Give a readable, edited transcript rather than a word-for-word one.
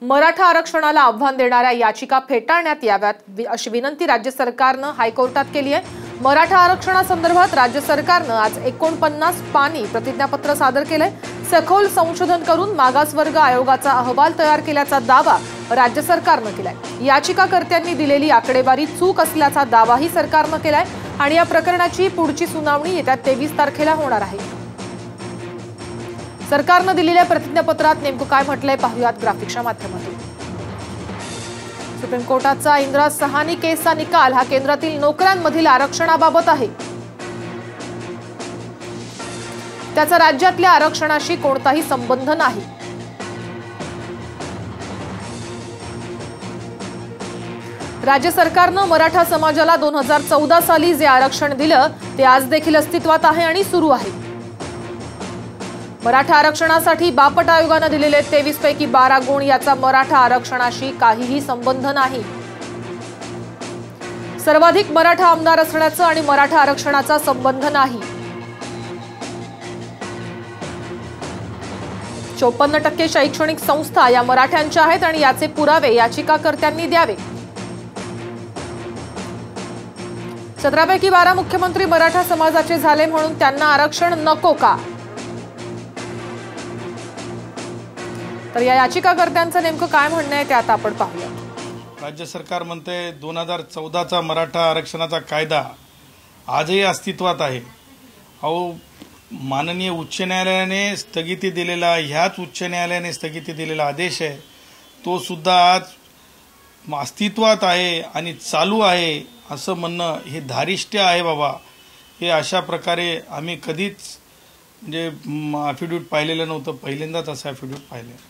मराठा आरक्षणाला आव्हान देणाऱ्या याचिका फेटाळण्यात याव्यात अशी विनंती राज्य सरकारनं हायकोर्टात केली आहे। मराठा आरक्षणासंदर्भात राज्य सरकारनं आज 49 पानी प्रतिज्ञापत्र सादर केलंय। सखोल संशोधन करून मागासवर्ग आयोगाचा अहवाल तयार केल्याचा दावा राज्य सरकारनं केलाय। याचिकाकर्त्यांनी दिलेली आकडेवारी चूक असल्याचा दावाही सरकारनं केलाय आणि या प्रकरणाची पुढची सुनावणी येत्या 23 तारखेला होणार आहे। सरकारनं दिलेल्या प्रतिज्ञापत्रात नेमकं काय म्हटलंय पाहूयात ग्राफिक्सच्या माध्यमातून। सुप्रीम कोर्टाचा इंदिरा सहानी केसचा निकाल हा केंद्रातील नोकऱ्यांमधील आरक्षणाबाबत आहे। त्याचा राज्यातल्या आरक्षणाशी कोणताही संबंध नाही। राज्य सरकारनं मराठा समाजाला 2014 साली जे आरक्षण दिलं ते आज देखील अस्तित्वात आहे आणि सुरू आहे। मराठा आरक्षणासाठी बापट आयोगाने दिलेले 23 पैकी 12 गुण याचा मराठा आरक्षणाशी काहीही संबंध नाही। सर्वाधिक मराठा आमदार असण्याचा आणि मराठा आरक्षणाचा संबंध नाही। 54% शैक्षणिक संस्था या मराठ्यांच्या आहेत आणि याचे पुरावे याचिकाकर्त्यांनी द्यावे। 17 पैकी 12 मुख्यमंत्री मराठा समाजाचे झाले म्हणून त्यांना आरक्षण नको का? तर या याचिकाकर्त्यांचं नेमकं काय म्हणणं आहे ते आता आपण पाहूया। राज्य सरकार म्हणते 2014चा मराठा आरक्षणाचा कायदा आजही अस्तित्वात आहे। अहो, माननीय उच्च न्यायालयाने स्थगिती दिलेला, ह्याच उच्च न्यायालयाने स्थगिती दिलेला आदेश आहे तो सुद्धा आज अस्तित्वात आहे आणि चालू आहे असं म्हणणं हे धारिष्ट्य आहे बाबा। हे अशा प्रकारे आम्ही कधीच म्हणजे ॲफिडेव्हिट पाहिलेलं नव्हतं, पहिल्यांदाच असं ॲफिडेव्हिट पाहिलं।